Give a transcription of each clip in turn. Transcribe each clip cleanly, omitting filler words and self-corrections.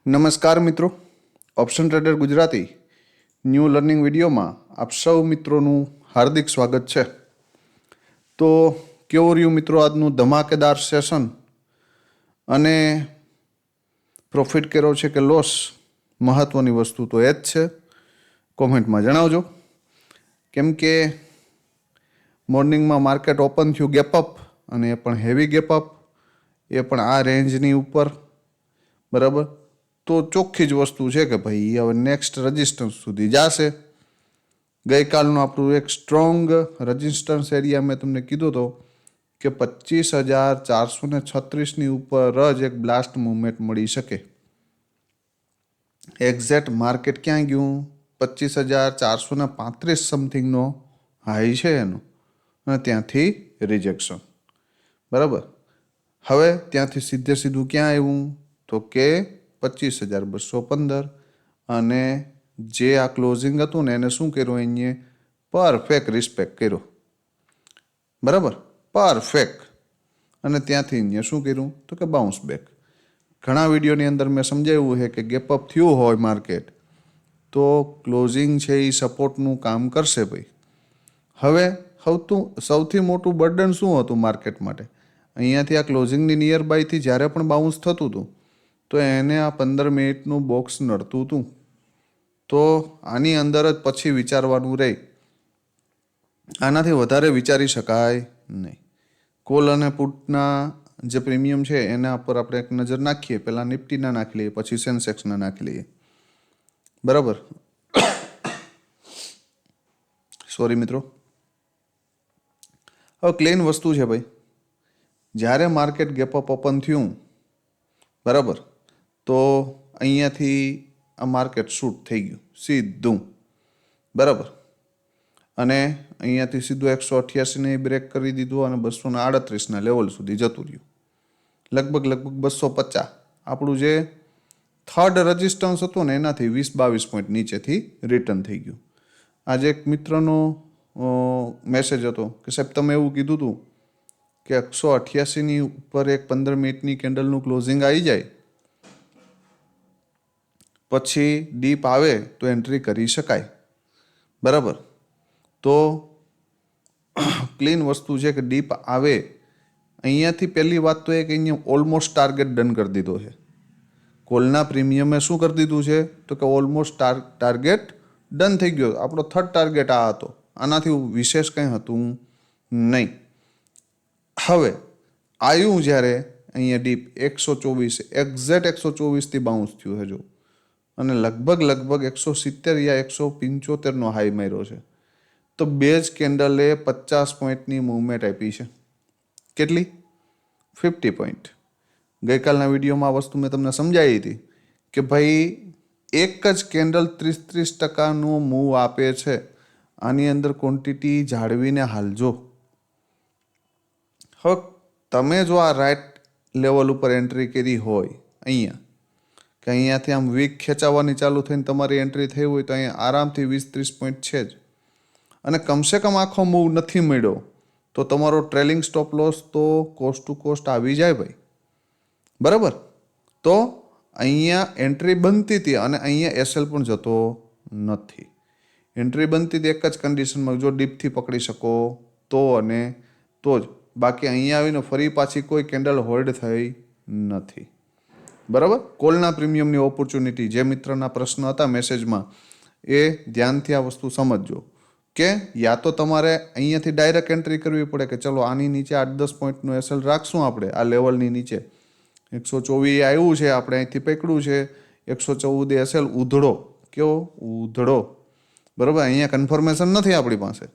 નમસ્કાર મિત્રો, option trader Gujarati new learning વિડીયોમાં આપ સૌ મિત્રોનું હાર્દિક સ્વાગત છે. તો કેવું રહ્યું મિત્રો આજનું ધમાકેદાર સેશન, અને પ્રોફિટ કર્યો છે કે લોસ, મહત્વની વસ્તુ તો એ જ છે. કોમેન્ટમાં જણાવજો. કેમ કે મોર્નિંગમાં માર્કેટ ઓપન થયું ગેપ અપ, અને એ પણ હેવી ગેપ અપ, એ પણ આ રેન્જની ઉપર, બરાબર. તો ચોખ્ખી જ વસ્તુ છે કે ભાઈ હવે નેક્સ્ટ રજિસ્ટન્સ સુધી જશે. ગઈકાલનું આપણું એક સ્ટ્રોંગ રજિસ્ટન્સ એરિયા મેં તમને કીધું હતો કે 25,436ની ઉપર જ એક બ્લાસ્ટ મૂવમેન્ટ મળી શકે. એક્ઝેક્ટ માર્કેટ ક્યાં ગયું? 25,435 સમથિંગનો હાઈ છે એનો, અને ત્યાંથી રિજેક્શન, બરાબર. હવે ત્યાંથી સીધું ક્યાં આવ્યું? તો કે 25,215, અને જે આ ક્લોઝિંગ હતું ને એને શું કર્યું? અહીંયા પરફેક્ટ રિસ્પેક્ટ કર્યો, બરાબર, પરફેક્ટ. અને ત્યાંથી અહીંયા શું કર્યું? તો કે બાઉન્સ બેક. ઘણા વિડીયોની અંદર મેં સમજાવ્યું છે કે ગેપ અપ થયું હોય માર્કેટ તો ક્લોઝિંગ છે એ સપોર્ટનું કામ કરશે ભાઈ. હવે સૌથી મોટું બર્ડન શું હતું માર્કેટ માટે? અહીંયાથી આ ક્લોઝિંગની નિયર બાયથી જ્યારે પણ બાઉન્સ થતું હતું તો એને આ 15 મિનિટનું બોક્સ નડતું હતું. તો આની અંદર જ પછી વિચારવાનું રહે, આનાથી વધારે વિચારી શકાય નહીં. કોલ અને પુટના જે પ્રીમિયમ છે એના પર આપણે એક નજર નાખીએ. પહેલાં નિફ્ટીના નાખી લઈએ, પછી સેન્સેક્સના નાખી લઈએ, બરાબર. સોરી મિત્રો. હવે ક્લીન વસ્તુ છે ભાઈ. જ્યારે માર્કેટ ગેપ અપ ઓપન થયું, બરાબર, તો અહીંયાથી આ માર્કેટ શૂટ થઈ ગયું સીધું, બરાબર. અને અહીંયાથી સીધું 188ને બ્રેક કરી દીધું અને 238ના લેવલ સુધી જતું રહ્યું. લગભગ 250 આપણું જે થર્ડ રજિસ્ટન્સ હતું ને એનાથી 20-22 પોઈન્ટ નીચેથી રિટર્ન થઈ ગયું. આજે એક મિત્રનો મેસેજ હતો કે સાહેબ તમે એવું કીધું હતું કે 188ની ઉપર એક 15 મિનિટની કેન્ડલનું ક્લોઝિંગ આવી જાય પછી ડીપ આવે તો એન્ટ્રી કરી શકાય, બરાબર. તો ક્લીન વસ્તુ છે કે ડીપ આવે અહીંયાથી પહેલી વાત તો એ કે અહીંયા ઓલમોસ્ટ ટાર્ગેટ ડન કરી દીધો છે. કોલના પ્રીમિયમે શું કરી દીધું છે? તો કે ઓલમોસ્ટ ટાર્ગેટ ડન થઈ ગયો. આપણો થર્ડ ટાર્ગેટ આ હતો, આનાથી વિશેષ કંઈ હતું નહીં. હવે આવ્યું જ્યારે અહીંયા ડીપ 124, એક્ઝેક્ટ 124થી બાઉન્સ થયું છે જો, અને લગભગ 170 યા 175નો હાઈ માર્યો છે. તો બે જ કેન્ડલે 50 પોઈન્ટની મૂવમેન્ટ આપી છે. કેટલી? 50 પોઈન્ટ. ગઈકાલના વિડીયોમાં આ વસ્તુ મેં તમને સમજાવી હતી કે ભાઈ એક જ કેન્ડલ 30-30%નો મૂવ આપે છે. આની અંદર ક્વોન્ટિટી જાળવીને હાલજો. હવે તમે જો આ રાઈટ લેવલ ઉપર એન્ટ્રી કરી હોય અહીંયા, કે અહીંયાથી આમ વીક ખેંચાવવાની ચાલુ થઈને તમારી એન્ટ્રી થઈ હોય તો અહીંયા આરામથી 20-30 પોઈન્ટ છે જ. અને કમસે કમ આખો મૂવ નથી મળ્યો તો તમારો ટ્રેલિંગ સ્ટોપ લોસ તો કોસ્ટ ટુ કોસ્ટ આવી જાય ભાઈ, બરાબર. તો અહીંયા એન્ટ્રી બનતી હતી અને અહીંયા એસએલ પણ જતો નથી. એન્ટ્રી બનતી હતી એક જ કન્ડિશનમાં, જો ડીપથી પકડી શકો તો, અને તો જ. બાકી અહીંયા આવીને ફરી પાછી કોઈ કેન્ડલ હોલ્ડ થઈ નથી, બરાબર. કોલના પ્રીમિયમની ઓપોર્ચ્યુનિટી, જે મિત્રના પ્રશ્ન હતા મેસેજમાં, એ ધ્યાનથી આ વસ્તુ સમજજો કે યા તો તમારે અહીંયાથી ડાયરેક્ટ એન્ટ્રી કરવી પડે કે ચલો આની નીચે 8-10 પોઈન્ટનું એસએલ રાખશું આપણે આ લેવલની નીચે. 124 આવ્યું છે, આપણે અહીંથી પકડ્યું છે 114 એસએલ ઉધડો. કેવો ઉધડો? બરાબર. અહીંયા કન્ફર્મેશન નથી આપણી પાસે,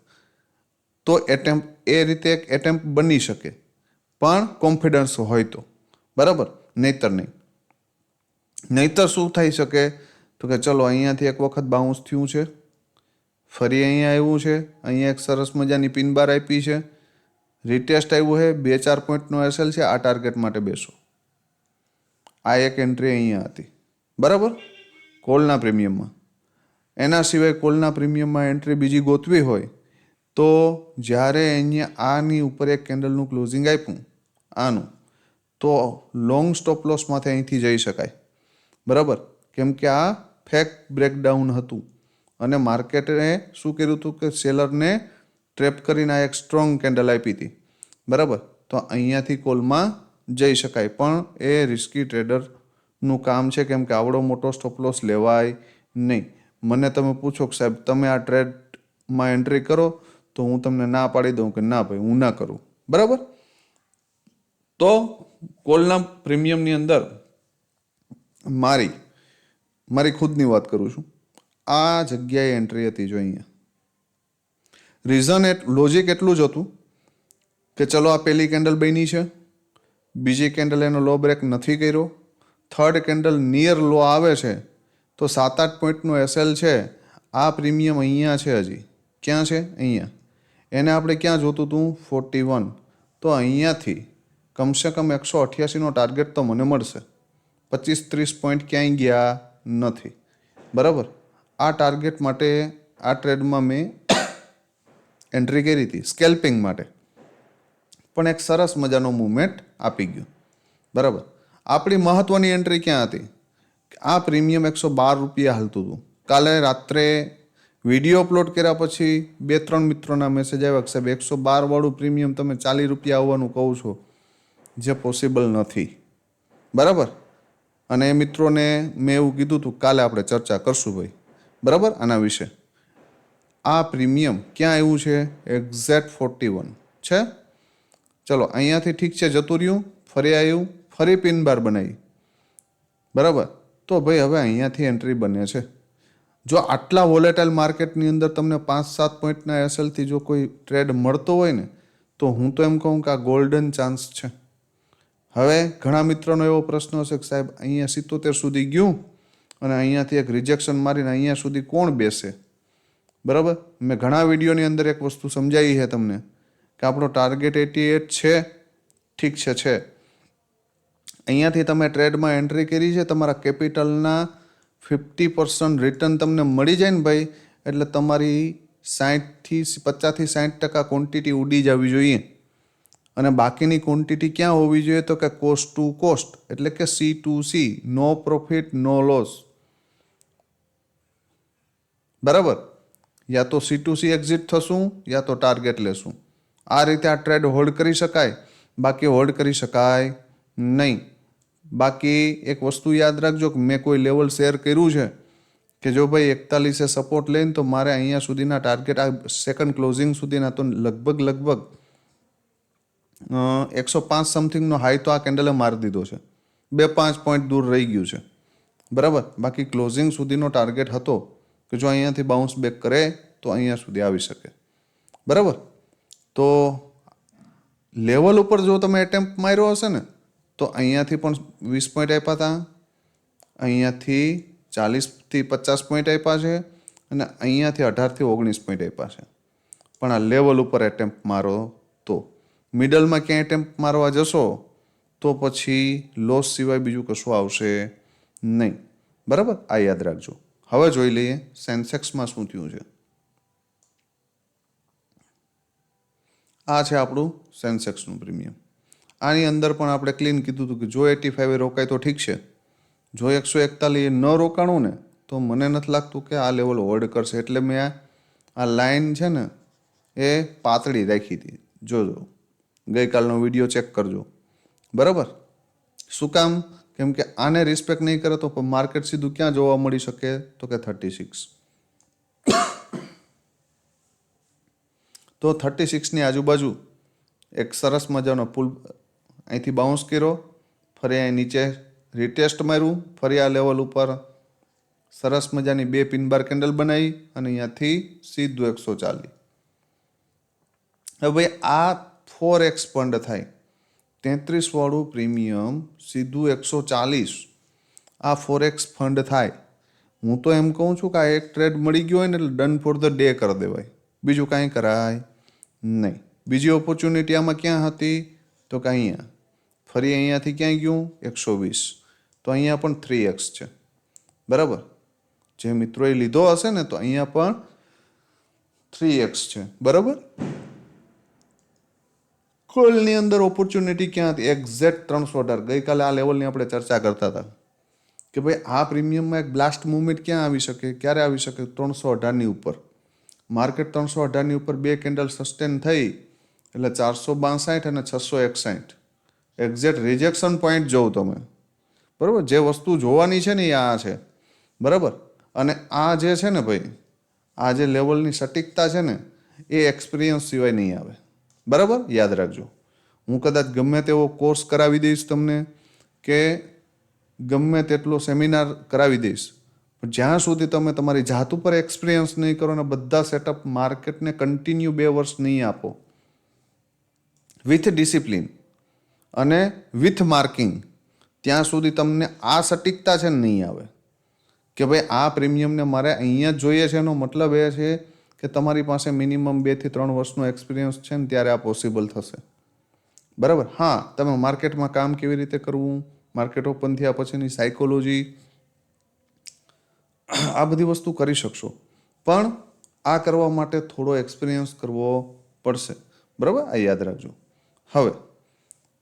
તો એ રીતે એક એટેમ્પ બની શકે, પણ કોન્ફિડન્સ હોય તો, બરાબર. નહીતર નહીં. નહીતર શું થઈ શકે? તો કે ચલો અહીંયાથી એક વખત બાઉન્સ થયું છે, ફરી અહીંયા આવ્યું છે, અહીંયા એક સરસ મજાની પિન બાર આપી છે, રિટેસ્ટ આવ્યું છે, 2-4 પોઈન્ટનો એસએલ છે, આ ટાર્ગેટ માટે બેસો. આ એક એન્ટ્રી અહીંયા હતી, બરાબર, કોલના પ્રીમિયમમાં. એના સિવાય કોલના પ્રીમિયમમાં એન્ટ્રી બીજી ગોતવી હોય તો જ્યારે અહીંયા આની ઉપર એક કેન્ડલનું ક્લોઝિંગ આપ્યું આનું, તો લોંગ સ્ટોપ લોસમાંથી અહીંથી જઈ શકાય. બરાબર, કેમ કે આ ફેક બ્રેકડાઉન હતું અને માર્કેટે શું કર્યું હતું કે સેલરને ટ્રેપ કરીને આ એક સ્ટ્રોંગ કેન્ડલ આપી હતી. બરાબર, તો અહીંયાથી કોલમાં જઈ શકાય, પણ એ રિસ્કી ટ્રેડરનું કામ છે, કેમ કે આવડો મોટો સ્ટોપ લોસ લેવાય નહીં. મને તમે પૂછો કે સાહેબ તમે આ ટ્રેડમાં એન્ટ્રી કરો, તો હું તમને ના પાડી દઉં કે ના ભાઈ હું ના કરું. બરાબર, તો કોલના પ્રીમિયમની અંદર મારી ખુદની વાત કરું છું. આ જગ્યાએ એન્ટ્રી હતી જો અહીંયા. રીઝન લોજિક એટલું જ હતું કે ચલો આ પહેલી કેન્ડલ બની છે, બીજી કેન્ડલ એનો લો બ્રેક નથી કર્યો, થર્ડ કેન્ડલ નિયર લો આવે છે, તો 7-8 પોઈન્ટનું એસએલ છે. આ પ્રીમિયમ અહીંયા છે, હજી ક્યાં છે? અહીંયા. એને આપણે ક્યાં જોતું હતું? 41. તો અહીંયાથી કમસે કમ 188નો ટાર્ગેટ તો મને મળશે. 25-30 પોઈન્ટ ક્યાંય ગયા નથી. બરાબર, આ ટાર્ગેટ માટે આ ટ્રેડમાં મેં એન્ટ્રી કરી હતી સ્કેલ્પિંગ માટે, પણ એક સરસ મજાનો મૂવમેન્ટ આપી ગયો. બરાબર, આપણી મહત્વની એન્ટ્રી ક્યાં હતી? આ પ્રીમિયમ 112 રૂપિયા હાલતું હતું. કાલે રાત્રે વિડીયો અપલોડ કર્યા પછી 2-3 મિત્રોના મેસેજ આવ્યા કે સાહેબ 112 વાળું પ્રીમિયમ તમે 40 રૂપિયા આવવાનું કહો છો, જે પોસિબલ નથી. બરાબર, અને એ મિત્રોને મેં એવું કીધું હતું કાલે આપણે ચર્ચા કરશું ભાઈ. બરાબર, આના વિશે. આ પ્રીમિયમ ક્યાં આવ્યું છે? એક્ઝેક્ટ 41 છે. ચલો અહીંયાથી ઠીક છે, જતું રહ્યું, ફરી આવ્યું, ફરી પિન બાર બનાવી. બરાબર, તો ભાઈ હવે અહીંયાથી એન્ટ્રી બને છે. જો આટલા વોલેટાઇલ માર્કેટની અંદર તમને 5-7 પોઈન્ટના એસએલથી જો કોઈ ટ્રેડ મળતો હોય ને, તો હું તો એમ કહું કે આ ગોલ્ડન ચાન્સ છે. હવે ઘણા મિત્રોનો એવો પ્રશ્ન હશે કે સાહેબ અહીંયા 77 સુધી ગયું અને અહીંયાથી એક રિજેક્શન મારીને અહીંયા સુધી કોણ બેસે? બરાબર, મેં ઘણા વિડીયોની અંદર એક વસ્તુ સમજાવી છે તમને કે આપણો ટાર્ગેટ 88 છે. ઠીક છે. અહીંયાથી તમે ટ્રેડમાં એન્ટ્રી કરી છે, તમારા કેપિટલના 50% રિટર્ન તમને મળી જાય ને ભાઈ, એટલે તમારી 50-60% ક્વોન્ટિટી ઉડી જવી જોઈએ. અને બાકીની ક્વોન્ટિટી ક્યાં હોવી જોઈએ? તો કે કોસ્ટ ટુ કોસ્ટ, એટલે કે C2C, નો પ્રોફિટ નો લોસ. બરાબર, યા તો C2C એક્ઝિટ થશું યા તો ટાર્ગેટ લેશું. આ રીતે આ ટ્રેડ હોલ્ડ કરી શકાય, બાકી હોલ્ડ કરી શકાય નહીં. બાકી એક વસ્તુ યાદ રાખજો કે મેં કોઈ લેવલ શેર કર્યું છે કે જો ભાઈ 41 સપોર્ટ લઈને તો મારે અહીંયા સુધીના ટાર્ગેટ આ સેકન્ડ ક્લોઝિંગ સુધીના તો લગભગ 105 સમથિંગનો હાઈ તો આ કેન્ડલે મારી દીધો છે. 2-5 પોઈન્ટ દૂર રહી ગયું છે. બરાબર, બાકી ક્લોઝિંગ સુધીનો ટાર્ગેટ હતો કે જો અહીંયાથી બાઉન્સ બેક કરે તો અહીંયા સુધી આવી શકે. બરાબર, તો લેવલ ઉપર જો તમે એટેમ્પ્ટ માર્યો હશે ને, તો અહીંયાથી પણ 20 પોઈન્ટ આપ્યા હતા, અહીંયાથી 40-50 પોઈન્ટ આપ્યા છે, અને અહીંયાથી 18-19 પોઈન્ટ આપ્યા છે. પણ આ લેવલ ઉપર એટેમ્પ્ટ મારો તો મિડલમાં ક્યાંય એટેમ્પ્ટ મારવા જશો તો પછી લોસ સિવાય બીજું કશું આવશે નહીં. બરાબર, આ યાદ રાખજો. હવે જોઈ લઈએ સેન્સેક્સમાં શું થયું છે. આ છે આપણું સેન્સેક્સનું પ્રીમિયમ. આની અંદર પણ આપણે ક્લીન કીધું હતું કે જો 85 રોકાય તો ઠીક છે, જો 141 ન રોકાણું ને તો મને નથી લાગતું કે આ લેવલ હોલ્ડ કરશે. એટલે મેં આ લાઈન છે ને એ પાતળી રાખી હતી. જોજો, ગઈકાલનો વિડીયો ચેક કરજો. બરાબર, શું કામ? કેમ કે આને રિસ્પેક્ટ નહીં કરે તો માર્કેટ સીધું ક્યાં જોવા મળી શકે? તો કે 36. તો 36ની આજુબાજુ એક સરસ મજાનો પુલ અહીંથી બાઉન્સ કર્યો, ફરી અહીં નીચે રિટેસ્ટ માર્યું, ફરી આ લેવલ ઉપર સરસ મજાની 2 પિન બાર કેન્ડલ બનાવી અને અહીંયાથી સીધું 140. હવે આ 4x ફંડ થાય, 33 વાળું પ્રીમિયમ સીધું 140. આ 4x ફંડ થાય. હું તો એમ કહું છું કે આ એક ટ્રેડ મળી ગયો હોય ને એટલે ડન ફોર ધ ડે કરી દેવાય, બીજું કાંઈ કરાય નહીં. બીજી ઓપોર્ચ્યુનિટી આમાં ક્યાં હતી? તો કે અહીંયા ફરી અહીંયાથી ક્યાં ગયું? 120. તો અહીંયા પણ 3x છે. બરાબર, જે મિત્રોએ લીધો હશે ને તો અહીંયા પણ 3x છે. બરાબર, કોલની અંદર ઓપોર્ચ્યુનિટી ક્યાં હતી? એક્ઝેક્ટ 318. ગઈકાલે આ લેવલની આપણે ચર્ચા કરતા હતા કે ભાઈ આ પ્રીમિયમમાં એક બ્લાસ્ટ મુવમેન્ટ ક્યાં આવી શકે, ક્યારે આવી શકે? 318ની ઉપર. માર્કેટ 318ની ઉપર બે કેન્ડલ સસ્ટેન થઈ એટલે 462 અને 661 એક્ઝેક્ટ રિજેક્શન પોઈન્ટ જોઉં તમે, બરાબર? જે વસ્તુ જોવાની છે ને એ આ છે, બરાબર? અને આ જે છે ને ભાઈ, આ જે લેવલની સટીકતા છે ને એ એક્સપિરિયન્સ સિવાય નહીં આવે, બરાબર? યાદ રાખજો. હું કદાચ ગમે તેવો કોર્સ કરાવી દઈશ તમને કે ગમે તેટલો સેમિનાર કરાવી દઈશ, પણ જ્યાં સુધી તમે તમારી જાત ઉપર એક્સપિરિયન્સ નહીં કરો ને બધા સેટઅપ માર્કેટને કન્ટિન્યુ 2 વર્ષ નહીં આપો વિથ ડિસિપ્લિન અને વિથ માર્કિંગ, ત્યાં સુધી તમને આ સટીકતા છે ને નહીં આવે કે ભાઈ આ પ્રીમિયમને મારે અહીંયા જ જોઈએ છે. એનો મતલબ એ છે કે તમારી પાસે મિનિમમ 2 થી 3 વર્ષનો એક્સપિરિયન્સ છે ને ત્યારે આ પોસિબલ થશે, બરાબર? હા, તમે માર્કેટમાં કામ કેવી રીતે કરવું, માર્કેટ ઓપન થયા પછીની સાયકોલોજી, આ બધી વસ્તુ કરી શકશો, પણ આ કરવા માટે થોડો એક્સપિરિયન્સ કરવો પડશે, બરાબર? આ યાદ રાખજો. હવે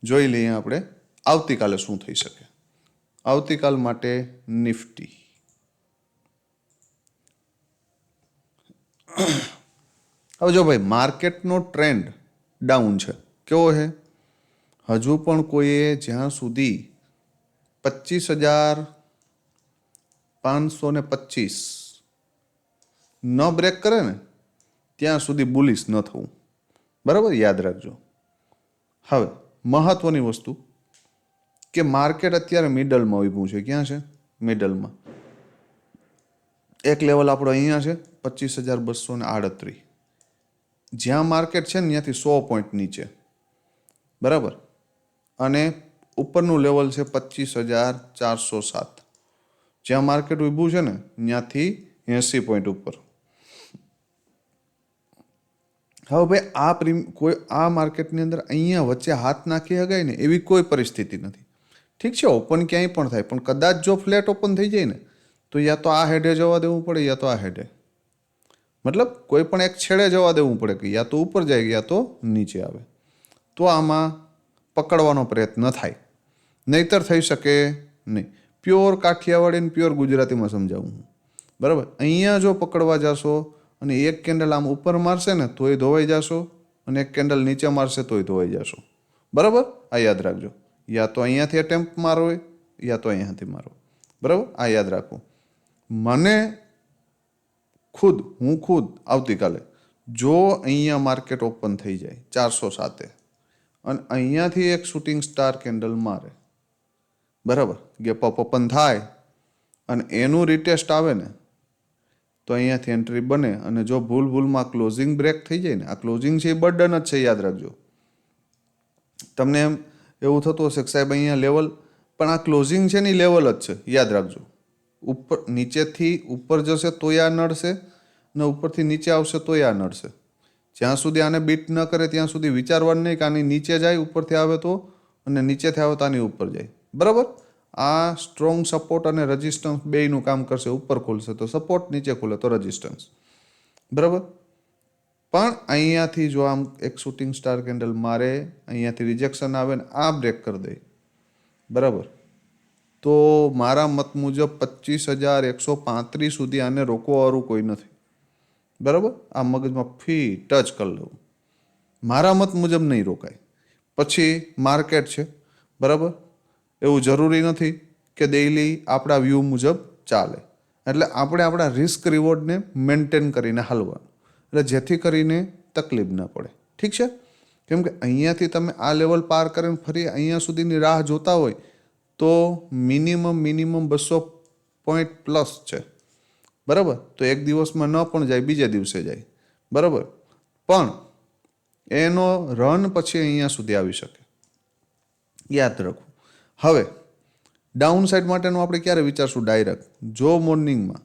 જોઈ લઈએ આપણે આવતીકાલે શું થઈ શકે. આવતીકાલ માટે નિફ્ટી, હવે જો ભાઈ માર્કેટનો ટ્રેન્ડ ડાઉન છે. કેવો છે? હજુ પણ કોઈએ જ્યાં સુધી 25,525 ન બ્રેક કરે ને ત્યાં સુધી બુલિશ ન થવું, બરાબર? યાદ રાખજો. હવે મહત્વની વસ્તુ કે માર્કેટ અત્યારે મિડલમાં ઊભું છે. ક્યાં છે? મિડલમાં. એક લેવલ આપણો અહીંયા છે 25,238, જ્યાં માર્કેટ છે ને ત્યાંથી 100 પોઈન્ટ નીચે, બરાબર? અને ઉપરનું લેવલ છે 25,407, જ્યાં માર્કેટ ઊભું છે ને ત્યાંથી 80 પોઈન્ટ ઉપર. હવે ભાઈ કોઈ આ માર્કેટની અંદર અહીંયા વચ્ચે હાથ નાખી શકાય ને એવી કોઈ પરિસ્થિતિ નથી. ઠીક છે, ઓપન ક્યાંય પણ થાય, પણ કદાચ જો ફ્લેટ ઓપન થઈ જાય ને તો યા તો આ હેડે જવા દેવું પડે યા તો આ હેડે, મતલબ કોઈ પણ એક છેડે જવા દેવું પડે કે યા તો ઉપર જાય યા તો નીચે આવે, તો આમાં પકડવાનો પ્રયત્ન થાય, નહીતર થઈ શકે નહીં. પ્યોર કાઠિયાવાડી પ્યોર ગુજરાતીમાં સમજાવું હું, બરાબર? અહીંયા જો પકડવા જશો અને એક કેન્ડલ આમ ઉપર મારશે ને તોય ધોવાઈ જશો અને એક કેન્ડલ નીચે મારશે તોય ધોવાઈ જશો, બરાબર? આ યાદ રાખજો. યા તો અહીંયાથી અટેમ્પ્ટ મારો યા તો અહીંયાથી મારો, બરાબર? આ યાદ રાખો. મને હું ખુદ આવતીકાલે જો અહીંયા માર્કેટ ઓપન થઈ જાય 407 અને અહીંયાથી એક શૂટિંગ સ્ટાર કેન્ડલ મારે, બરાબર, ગેપ અપ ઓપન થાય અને એનું રિટેસ્ટ આવે ને તો અહીંયાથી એન્ટ્રી બને. અને જો ભૂલમાં ક્લોઝિંગ બ્રેક થઈ જાય ને, આ ક્લોઝિંગ છે એ બર્ડન જ છે, યાદ રાખજો. તમને એમ એવું થતું હશે કે સાહેબ અહીંયા લેવલ, પણ આ ક્લોઝિંગ છે ને એ લેવલ જ છે, યાદ રાખજો. ઉપર નીચેથી ઉપર જશે તોય આ નડશે ને ઉપરથી નીચે આવશે તોય આ નડશે. જ્યાં સુધી આને બીટ ન કરે ત્યાં સુધી વિચારવાનું નહીં કે આની નીચે જાય ઉપરથી આવે તો, અને નીચેથી આવે તો આની ઉપર જાય, બરાબર? આ સ્ટ્રોંગ સપોર્ટ અને રેઝિસ્ટન્સ બેયનું કામ કરશે. ઉપર ખુલશે તો સપોર્ટ, નીચે ખુલે તો રેઝિસ્ટન્સ, બરાબર? પણ અહીંયાથી જો આમ એક શૂટિંગ સ્ટાર કેન્ડલ મારે, અહીંયાથી રિજેક્શન આવે ને આ બ્રેક કરી દે, બરાબર, તો મારા મત મુજબ 25,135 સુધી આને રોકવાવાળું કોઈ નથી, બરાબર? આ મગજમાં ટચ કરી લેવું. મારા મત મુજબ નહીં રોકાય. પછી માર્કેટ છે, બરાબર? એવું જરૂરી નથી કે ડેઈલી આપણા વ્યૂ મુજબ ચાલે, એટલે આપણે આપણા રિસ્ક રિવોર્ડને મેન્ટેન કરીને હાલવાનું, એટલે જેથી કરીને તકલીફ ન પડે. ઠીક છે? કેમ કે અહીંયાથી તમે આ લેવલ પાર કરીને ફરી અહીંયા સુધીની રાહ જોતા હોય તો મિનિમમ 200 પોઈન્ટ પ્લસ છે, બરાબર? તો એક દિવસમાં ન પણ જાય, બીજા દિવસે જાય, બરાબર? પણ એનો રન પછી અહીંયા સુધી આવી શકે, યાદ રાખો. હવે ડાઉન સાઇડ માટેનું આપણે ક્યારે વિચારશું? ડાયરેક્ટ જો મોર્નિંગમાં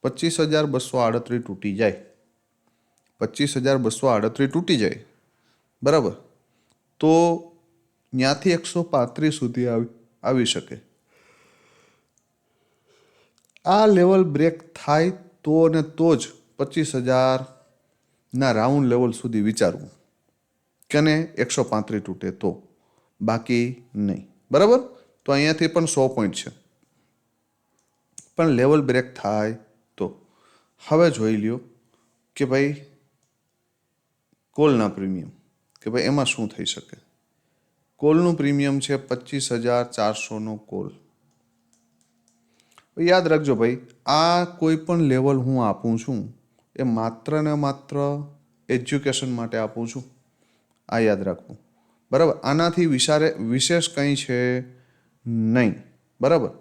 25,238 તૂટી જાય, 25,238 તૂટી જાય, બરાબર, તો ત્યાંથી 135 સુધી આવી શકે. આ લેવલ બ્રેક થાય તો ને તો જ 25,000ના રાઉન્ડ લેવલ સુધી વિચારવું કે ને 135 તૂટે તો, બાકી નહીં, બરાબર? તો અહીંયાથી પણ 100 પોઈન્ટ છે, પણ લેવલ બ્રેક થાય તો હવે જોઈ લ્યો કે ભાઈ કોલના પ્રીમિયમ, કે ભાઈ એમાં શું થઈ શકે. કોલનું પ્રીમિયમ છે 25,400નો કોલ. યાદ રાખજો ભાઈ, આ કોઈ પણ લેવલ હું આપું છું એ માત્ર ને માત્ર એજ્યુકેશન માટે આપું છું, આ યાદ રાખવું. બરાબર, આનાથી વિશેષ કંઈ છે નહીં. બરાબર,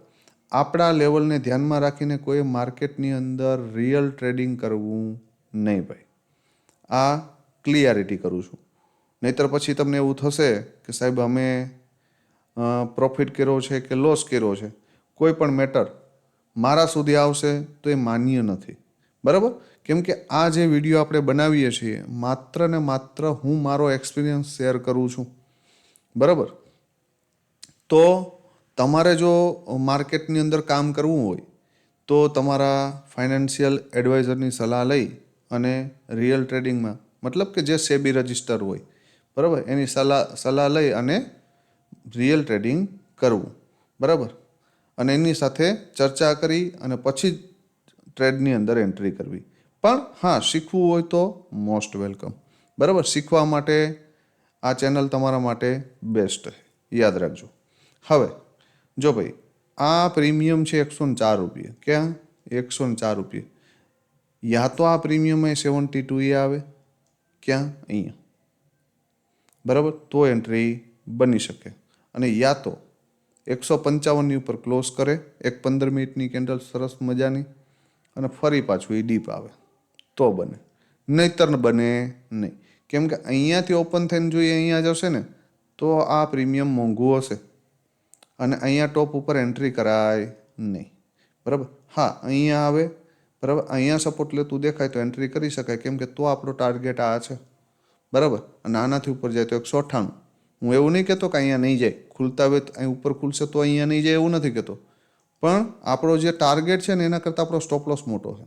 આપણા લેવલને ધ્યાનમાં રાખીને કોઈ માર્કેટની અંદર રિયલ ટ્રેડિંગ કરવું નહીં ભાઈ. આ ક્લિયરિટી કરું છું. નહીતર પછી તમને એવું થશે કે સાહેબ અમે પ્રોફિટ કર્યો છે કે લોસ કર્યો છે, કોઈ પણ મેટર મારા સુધી આવશે તો એ માન્ય નથી. બરાબર, કેમ કે આ જે વિડીયો આપણે બનાવીએ છીએ માત્ર ને માત્ર હું મારો એક્સપિરિયન્સ શેર કરું છું. બરાબર, તો તમારે જો માર્કેટની અંદર કામ કરવું હોય તો તમારા ફાઇનાન્શિયલ એડવાઇઝરની સલાહ લઈ અને રિયલ ટ્રેડિંગમાં, મતલબ કે જે સેબી રજિસ્ટર હોય, બરાબર, એની સલાહ લઈ અને રિયલ ટ્રેડિંગ કરવું. બરાબર, અને એની સાથે ચર્ચા કરી અને પછી ટ્રેડની અંદર એન્ટ્રી કરવી. પણ હા, શીખવું હોય તો મોસ્ટ વેલકમ. બરાબર, શીખવા માટે આ ચેનલ તમારા માટે બેસ્ટ છે, યાદ રાખજો. હવે જો ભાઈ આ પ્રીમિયમ છે 104 રૂપિયા. ક્યાં? 104 રૂપિયા. યા તો આ પ્રીમિયમ એ 72 આવે, ક્યાં? અહીંયા. બરાબર, તો એન્ટ્રી બની શકે. અને યા તો 155ની ઉપર ક્લોઝ કરે, એક 15 મિનિટની કેન્ડલ સરસ મજાની, અને ફરી પાછું એ ડીપ આવે તો બને, નહીતર બને નહીં. કેમ કે અહીંયાથી ઓપન થઈને જોઈએ અહીંયા જશે ને તો આ પ્રીમિયમ મોંઘું હશે અને અહીંયા ટોપ ઉપર એન્ટ્રી કરાય નહીં. બરાબર, હા અહીંયા આવે, બરાબર, અહીંયા સપોર્ટ લેતું દેખાય તો એન્ટ્રી કરી શકાય, કેમ કે તો આપણો ટાર્ગેટ આ છે. બરાબર, અને આનાથી ઉપર જાય તો 198. હું એવું નહીં કહેતો કે અહીંયા નહીં જાય, ખુલતા હોય અહીં ઉપર ખુલશે તો અહીંયા નહીં જાય એવું નથી કહેતો, પણ આપણો જે ટાર્ગેટ છે ને એના કરતાં આપણો સ્ટોપ લોસ મોટો છે.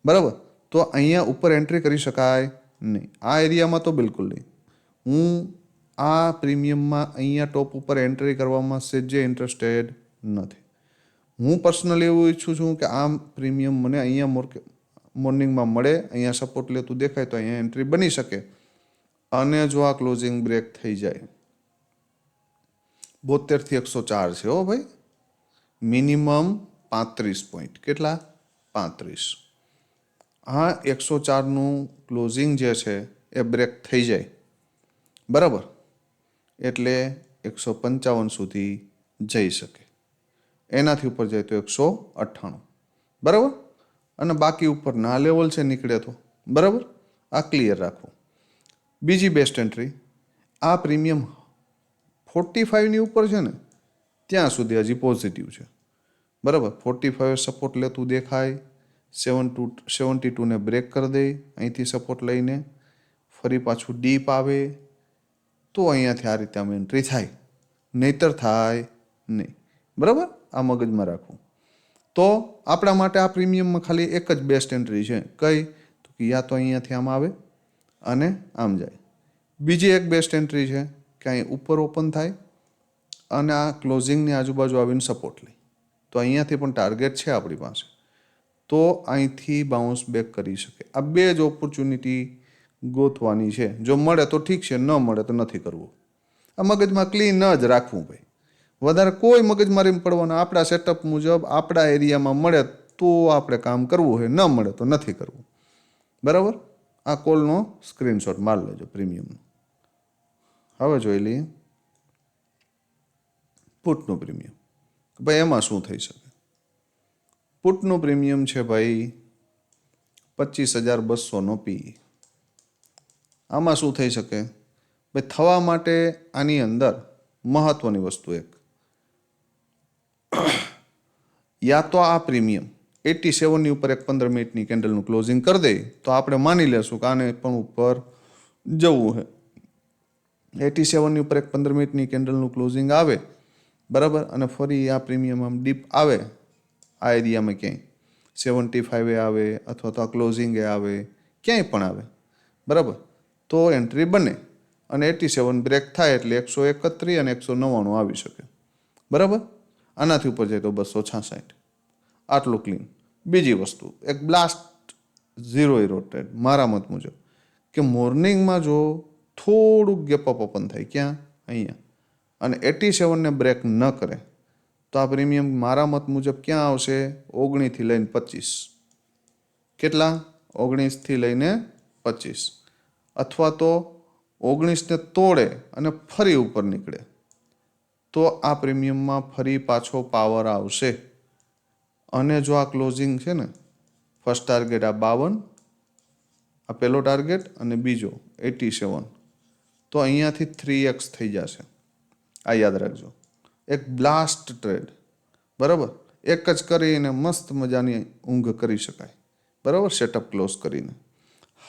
બરાબર, તો અહીંયા ઉપર એન્ટ્રી કરી શકાય નહીં, આ એરિયામાં તો બિલકુલ નહીં. હું આ પ્રીમિયમમાં અહીંયા ટોપ ઉપર એન્ટ્રી કરવામાં સહેજે ઇન્ટરેસ્ટેડ નથી. હું પર્સનલી એવું ઈચ્છું છું કે આ પ્રીમિયમ મને અહીંયા મોર્નિંગમાં મળે, અહીંયા સપોર્ટ લેતું દેખાય તો અહીંયા એન્ટ્રી બની શકે. અને જો આ ક્લોઝિંગ બ્રેક થઈ જાય, 72 થી 104 છે હો ભાઈ, મિનિમમ 35 પોઈન્ટ. કેટલા? 35. આ 104નું ક્લોઝિંગ જે છે એ બ્રેક થઈ જાય, બરાબર, એટલે 155 સુધી જઈ શકે. એનાથી ઉપર જાય તો 198. બરાબર, અને બાકી ઉપરના લેવલ છે નીકળે તો. બરાબર, આ ક્લિયર રાખવું. બીજી બેસ્ટ એન્ટ્રી, આ પ્રીમિયમ 45ની ઉપર છે ને ત્યાં સુધી હજી પોઝિટિવ છે. બરાબર, 45 સપોર્ટ લેતું દેખાય, 72ને બ્રેક કરી દે, અહીંથી સપોર્ટ લઈને ફરી પાછું ડીપ આવે તો અહીંયાથી આ રીતે આમ એન્ટ્રી થાય, નહીતર થાય નહીં. બરાબર, આ મગજમાં રાખવું. તો આપણા માટે આ પ્રીમિયમમાં ખાલી એક જ બેસ્ટ એન્ટ્રી છે. કઈ? તો કે યા તો અહીંયાથી આમ આવે અને આમ જાય. બીજી એક બેસ્ટ એન્ટ્રી છે કે અહીં ઉપર ઓપન થાય અને આ ક્લોઝિંગની આજુબાજુ આવીને સપોર્ટ લે, તો અહીંયાથી પણ ટાર્ગેટ છે આપણી પાસે, તો અહીંથી બાઉન્સ બેક કરી શકે. આ બે જ ઓપોર્ચ્યુનિટી ગોતવાની છે. જો મળે તો ઠીક છે, ન મળે તો નથી કરવું. આ મગજમાં ક્લીન જ રાખવું ભાઈ, વધારે કોઈ મગજમારી પડવાના. આપણા સેટઅપ મુજબ આપણા એરિયામાં મળે તો આપણે કામ કરવું હોય, ન મળે તો નથી કરવું. બરાબર, આ કોલનો સ્ક્રીનશોટ માર લેજો પ્રીમિયમનો. હવે જોઈ લઈએ પુટનું પ્રીમિયમ. ભાઈ એમાં શું થઈ શકે? પુટનું પ્રીમિયમ છે ભાઈ 25,200નો પી. આમાં શું થઈ શકે ભાઈ? થવા માટે આની અંદર મહત્વની વસ્તુ એક, યા તો આ પ્રીમિયમ 87ની ઉપર એક 15 મિનિટની કેન્ડલનું ક્લોઝિંગ કરી દે તો આપણે માની લેશું કે આને પણ ઉપર જવું છે. 87ની ઉપર એક 15 મિનિટની કેન્ડલનું ક્લોઝિંગ આવે, બરાબર, અને ફરી આ પ્રીમિયમ આમ ડીપ આવે આ એરિયામાં ક્યાંય 75 આવે અથવા તો આ ક્લોઝિંગ આવે, ક્યાંય પણ આવે, બરાબર, તો એન્ટ્રી બને અને 87 બ્રેક થાય એટલે 131 અને 199 આવી શકે. બરાબર, આનાથી ઉપર જાય તો 266. આટલું ક્લીન. બીજી વસ્તુ એક બ્લાસ્ટ 0 ટ્રેડ મારા મત મુજબ કે મોર્નિંગમાં જો થોડુંક ગેપ અપ ઓપન થાય ક્યાં અહીંયા અને 87 ને બ્રેક ન કરે તો આ પ્રીમિયમ મારા મત મુજબ ક્યાં આવશે 19 થી લઈને 25. કેટલા 19 થી લઈને 25 અથવા તો 19 ને તોડે અને ફરી ઉપર નીકળે તો આ પ્રીમિયમમાં ફરી પાછો પાવર આવશે. અને જો આ ક્લોઝિંગ છે ને ફર્સ્ટ ટાર્ગેટ આ 52 આ પહેલો ટાર્ગેટ અને બીજો 87 તો અહીંયાથી 3x થઈ જશે. આ યાદ રાખજો. એક બ્લાસ્ટ ટ્રેડ બરાબર એક જ કરીને મસ્ત મજાની ઊંઘ કરી શકાય બરાબર સેટઅપ ક્લોઝ કરીને.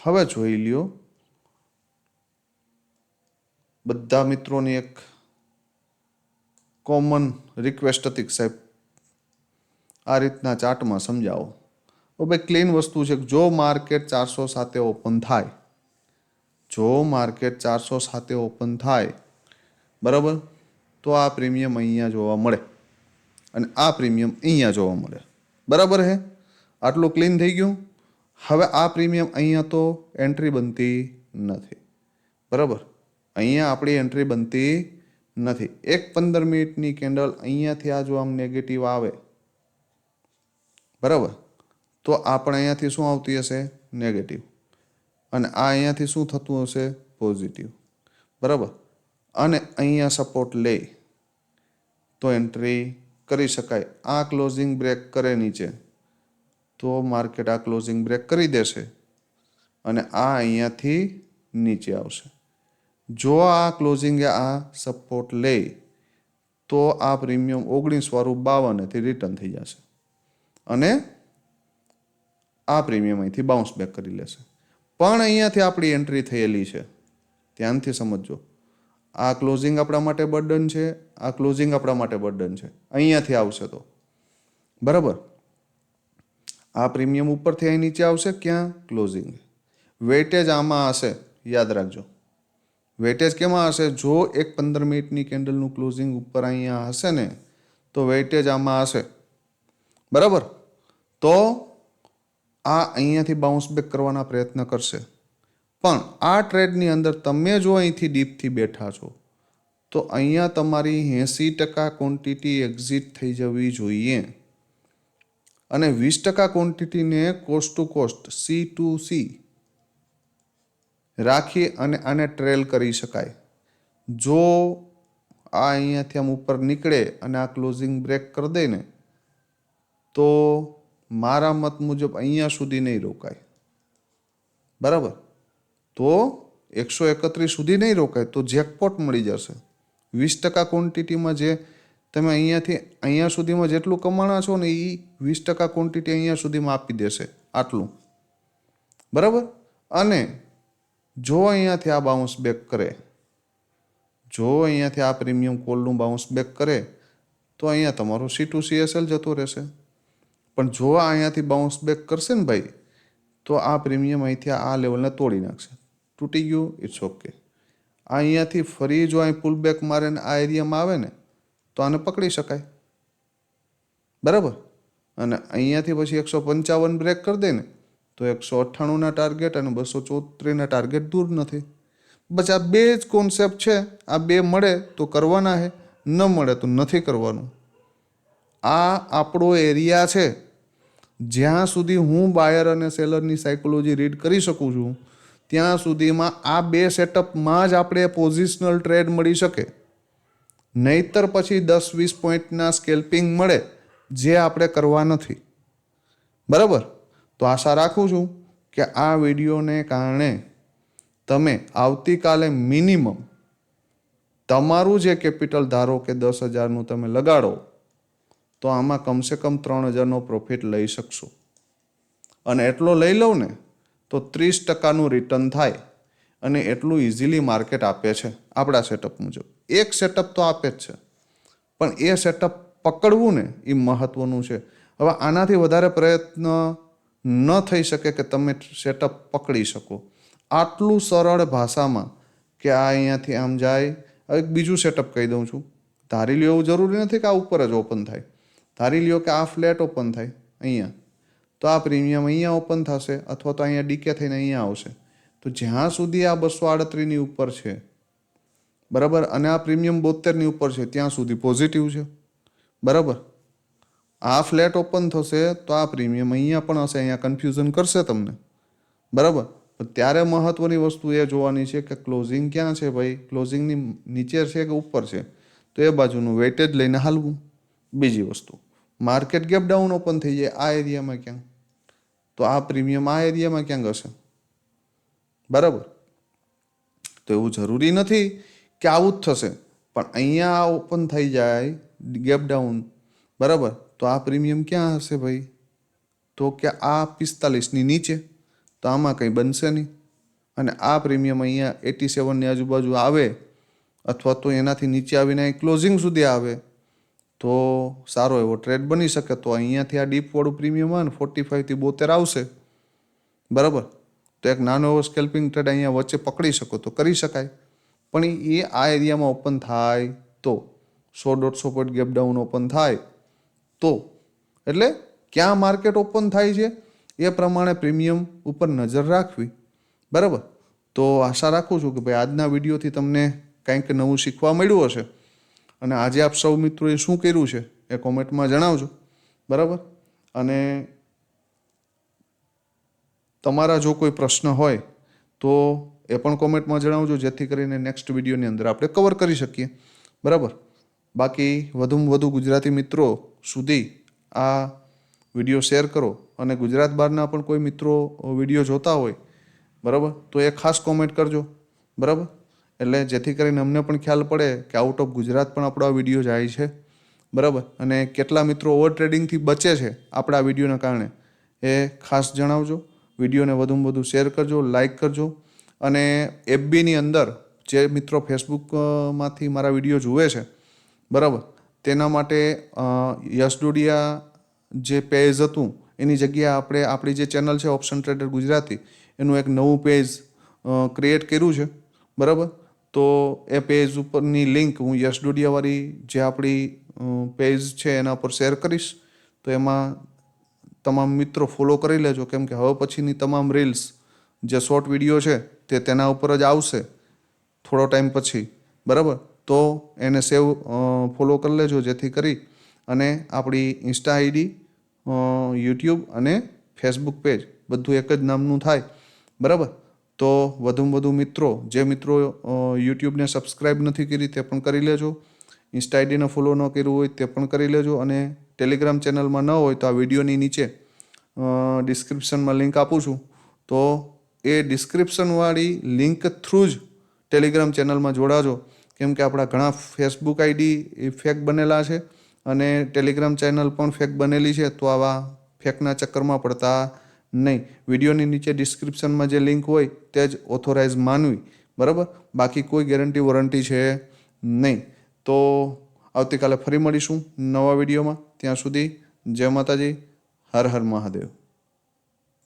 હવે જોઈ લ્યો બધા મિત્રોની એક કોમન રિક્વેસ્ટ હતી સાહેબ આ રીતના ચાર્ટમાં સમજાવો. ભાઈ ક્લીન વસ્તુ છે કે જો માર્કેટ 407 ઓપન થાય ઓપન થાય બરાબર તો આ પ્રીમિયમ અહીંયા જોવા મળે અને આ પ્રીમિયમ અહીંયા જોવા મળે બરાબર હે. આટલું ક્લીન થઈ ગયું. હવે આ પ્રીમિયમ અહીંયા તો એન્ટ્રી બનતી નથી બરાબર અહીંયા આપણી એન્ટ્રી બનતી નથી. એક 15 મિનિટની કેન્ડલ અહીંયાથી આ જો આમ નેગેટિવ આવે બરાબર તો આપણે અહીંયાથી શું આવતી હશે નેગેટિવ અને આ અહીંયાથી શું થતું હશે પોઝિટિવ બરાબર અને અહીંયા સપોર્ટ લે તો એન્ટ્રી કરી શકાય. આ ક્લોઝિંગ બ્રેક કરે નીચે તો માર્કેટ આ ક્લોઝિંગ બ્રેક કરી દેશે અને આ અહીંયાથી નીચે આવશે. જો આ ક્લોઝિંગ આ સપોર્ટ લે તો આ પ્રીમિયમ 19 વાળું 52 રિટર્ન થઈ જશે અને આ પ્રીમિયમ અહીંથી બાઉન્સ બેક કરી લેશે. પણ અહીંયાથી આપણી એન્ટ્રી થયેલી છે ધ્યાનથી સમજજો. આ ક્લોઝિંગ આપણા માટે બર્ડન છે આ ક્લોઝિંગ આપણા માટે બર્ડન છે. અહીંયાથી આવશે તો બરાબર આ પ્રીમિયમ ઉપરથી અહીં નીચે આવશે ક્યાં ક્લોઝિંગ. વેટેજ આમાં હશે યાદ રાખજો. વેટેજ કેમાં હશે જો એક 15 મિનિટની કેન્ડલનું ક્લોઝિંગ ઉપર અહીંયા હશે ને તો વેટેજ આમાં હશે બરાબર. તો આ અહીંયાથી બાઉન્સ બેક કરવાના પ્રયત્ન કરશે. પણ આ ટ્રેડની અંદર તમે જો અહીંથી ડીપથી બેઠા છો તો અહીંયા તમારી 80% ક્વોન્ટિટી એક્ઝિટ થઈ જવી જોઈએ અને 20% ક્વોન્ટિટીને કોસ્ટ ટુ કોસ્ટ C2C રાખી અને આને ટ્રેલ કરી શકાય. જો આ અહીંયાથી આમ ઉપર નીકળે અને આ ક્લોઝિંગ બ્રેક કરી દે ને તો મારા મત મુજબ અહીંયા સુધી નહીં રોકાય બરાબર. તો 131 સુધી નહીં રોકાય તો જેકપોટ મળી જશે. 20% ક્વોન્ટિટીમાં જે તમે અહીંયાથી અહીંયા સુધીમાં જેટલું કમાણા છો ને એ 20% ક્વોન્ટિટી અહીંયા સુધીમાં આપી દેશે આટલું બરાબર. અને જો અહીંયાથી આ બાઉન્સ બેક કરે જો અહીંયાથી આ પ્રીમિયમ કોલનું બાઉન્સ બેક કરે તો અહીંયા તમારો C2CSL જતો રહેશે. પણ જો અહીંયાથી બાઉન્સ બેક કરશે ને ભાઈ તો આ પ્રીમિયમ અહીંથી આ લેવલને તોડી નાખશે. તૂટી ગયું ઇટ્સ ઓકે. અહીંયાથી ફરી જો અહીં પુલ બેક મારે ને આ એરિયામાં આવે ને તો આને પકડી શકાય બરાબર. અને અહીંયાથી પછી 155 બ્રેક કરી દે ને તો 198ના ટાર્ગેટ અને 274ના ટાર્ગેટ દૂર નથી. બસ આ બે જ કોન્સેપ્ટ છે. આ બે મળે તો કરવાના છે ન મળે તો નથી કરવાનું. આ આપણો એરિયા છે જ્યાં સુધી હું બાયર અને સેલરની સાયકોલોજી રીડ કરી શકું છું ત્યાં સુધીમાં આ બે સેટઅપમાં જ આપણે પોઝિશનલ ટ્રેડ મળી શકે. નહીતર પછી 10-20 પોઈન્ટના સ્કેલ્પિંગ મળે જે આપણે કરવા નથી બરાબર. તો આશા રાખું છું કે આ વિડીયોને કારણે તમે આવતીકાલે મિનિમમ તમારું જે કેપિટલ ધારો કે 10,000નું તમે લગાડો તો આમાં કમસે કમ 3,000નો પ્રોફિટ લઈ શકશો. અને એટલો લઈ લઉં ને તો 30%નું રિટર્ન થાય અને એટલું ઇઝીલી માર્કેટ આપે છે આપણા સેટઅપ મુજબ. એક સેટઅપ તો આપે જ છે પણ એ સેટઅપ પકડવું ને એ મહત્ત્વનું છે. હવે આનાથી વધારે પ્રયત્ન ન થઈ શકે કે તમે સેટઅપ પકડી શકો. આટલું સરળ ભાષામાં કે આ અહીંયાથી આમ જાય. હવે એક બીજું સેટઅપ કહી દઉં છું. ધારી લ્યો એવું જરૂરી નથી કે આ ઉપર જ ઓપન થાય. ધારી લ્યો કે આ ફ્લેટ ઓપન થાય અહીંયા, તો આ પ્રીમિયમ અહીંયા ઓપન થશે અથવા તો અહીંયા ડીકે થઈને અહીંયા આવશે. તો જ્યાં સુધી આ 238ની ઉપર છે, બરાબર, અને આ પ્રીમિયમ 72ની ઉપર છે ત્યાં સુધી પોઝિટિવ છે, બરાબર. આ ફ્લેટ ઓપન થશે તો આ પ્રીમિયમ અહીંયા પણ હશે, અહીંયા કન્ફ્યુઝન કરશે તમને, બરાબર. ત્યારે મહત્વની વસ્તુ એ જોવાની છે કે ક્લોઝિંગ ક્યાં છે ભાઈ, ક્લોઝિંગની નીચે છે કે ઉપર છે, તો એ બાજુનું વેટેજ લઈને હાલવું. બીજી વસ્તુ, માર્કેટ ગેપ ડાઉન ઓપન થઈ જાય આ એરિયામાં ક્યાંક, તો આ પ્રીમિયમ આ એરિયામાં ક્યાંક હશે, બરાબર. તો એવું જરૂરી નથી કે આવું જ થશે, પણ અહીંયા ઓપન થઈ જાય ગેપ ડાઉન, બરાબર, તો આ પ્રીમિયમ ક્યાં હશે ભાઈ, તો કે આ 45ની નીચે, તો આમાં કંઈ બનશે નહીં. અને આ પ્રીમિયમ અહીંયા 87ની આજુબાજુ આવે અથવા તો એનાથી નીચે આવીને ક્લોઝિંગ સુધી આવે તો સારો એવો ટ્રેડ બની શકે. તો અહીંયાથી આ ડીપવાળું પ્રીમિયમ આવે ને 45 થી 72 આવશે, બરાબર, તો એક નાનો એવો સ્કેલ્પિંગ ટ્રેડ અહીંયા વચ્ચે પકડી શકો તો કરી શકાય. પણ એ આ એરિયામાં ઓપન થાય તો 100-150 પોઈન્ટ ગેપ ડાઉન ઓપન થાય તો, એટલે ક્યાં માર્કેટ ઓપન થાય છે એ પ્રમાણે પ્રીમિયમ ઉપર નજર રાખવી, બરાબર. તો આશા રાખું છું કે ભાઈ આજના વિડીયોથી તમને કંઈક નવું શીખવા મળ્યું હશે. અને આજે આપ સૌ મિત્રોએ શું કર્યું છે એ કોમેન્ટમાં જણાવજો, બરાબર. અને તમારા જો કોઈ પ્રશ્ન હોય તો એ પણ કોમેન્ટમાં જણાવજો, જેથી કરીને નેક્સ્ટ વિડીયોની અંદર આપણે કવર કરી શકીએ, બરાબર. બાકી વધુમાં વધુ ગુજરાતી મિત્રો સુધી આ વિડીયો શેર કરો, અને ગુજરાત બહારના પણ કોઈ મિત્રો વિડીયો જોતા હોય, બરાબર, તો એ ખાસ કોમેન્ટ કરજો, બરાબર. એટલે જેથી કરીને અમને પણ ખ્યાલ પડે કે આઉટ ઓફ ગુજરાત પણ આપણો આ વિડીયો જાય છે, બરાબર. અને કેટલા મિત્રો ઓવર ટ્રેડિંગથી બચે છે આપણા આ વિડીયોના કારણે એ ખાસ જણાવજો. વિડીયોને વધુમાં વધુ શેર કરજો, લાઇક કરજો. અને એફબીની અંદર જે મિત્રો ફેસબુકમાંથી મારા વિડીયો જુએ છે, બરાબર, તેના માટે યશ ડોડિયા જે પેજ હતું એની જગ્યાએ આપણે આપણી જે ચેનલ છે ઓપ્શન ટ્રેડર ગુજરાતી, એનું એક નવું પેજ ક્રિએટ કર્યું છે, બરાબર. તો એ પેજ ઉપરની લિંક હું યશ ડોડિયાવાળી જે આપણી પેજ છે એના પર શેર કરીશ. તો એમાં તમામ મિત્રો ફોલો કરી લેજો, કેમ કે હવે પછીની તમામ રીલ્સ જે શોર્ટ વિડીયો છે તે તેના ઉપર જ આવશે થોડો ટાઈમ પછી, બરાબર. તો એને ફોલો કરી લેજો, જેથી કરી અને આપણી ઇન્સ્ટા આઈડી, યુટ્યુબ અને ફેસબુક પેજ બધું એક જ નામનું થાય, બરાબર. તો વધુમાં વધુ મિત્રો જે મિત્રો યુટ્યુબને સબસ્ક્રાઈબ નથી કરી તે પણ કરી લેજો, ઇન્સ્ટા આઈડીને ફોલો ન કર્યું હોય તે પણ કરી લેજો. અને ટેલિગ્રામ ચેનલમાં ન હોય તો આ વિડીયોની નીચે ડિસ્ક્રિપ્શનમાં લિંક આપું છું, તો એ ડિસ્ક્રિપ્શનવાળી લિંક થ્રુ જ ટેલિગ્રામ ચેનલમાં જોડાજો. કેમ કે આપણા ઘણા ફેસબુક આઈડી એ ફેક બનેલા છે અને ટેલિગ્રામ ચેનલ પણ ફેક બનેલી છે, તો આવા ફેકના ચક્કરમાં પડતા નહીં. વિડીયોની નીચે ડિસ્ક્રિપ્શનમાં જે લિંક હોય તે જ ઓથોરાઇઝ માનવી, બરાબર. બાકી કોઈ ગેરંટી વોરંટી છે નહીં. તો આવતીકાલે ફરી મળીશું નવા વિડીયોમાં. ત્યાં સુધી જય માતાજી, હર હર મહાદેવ.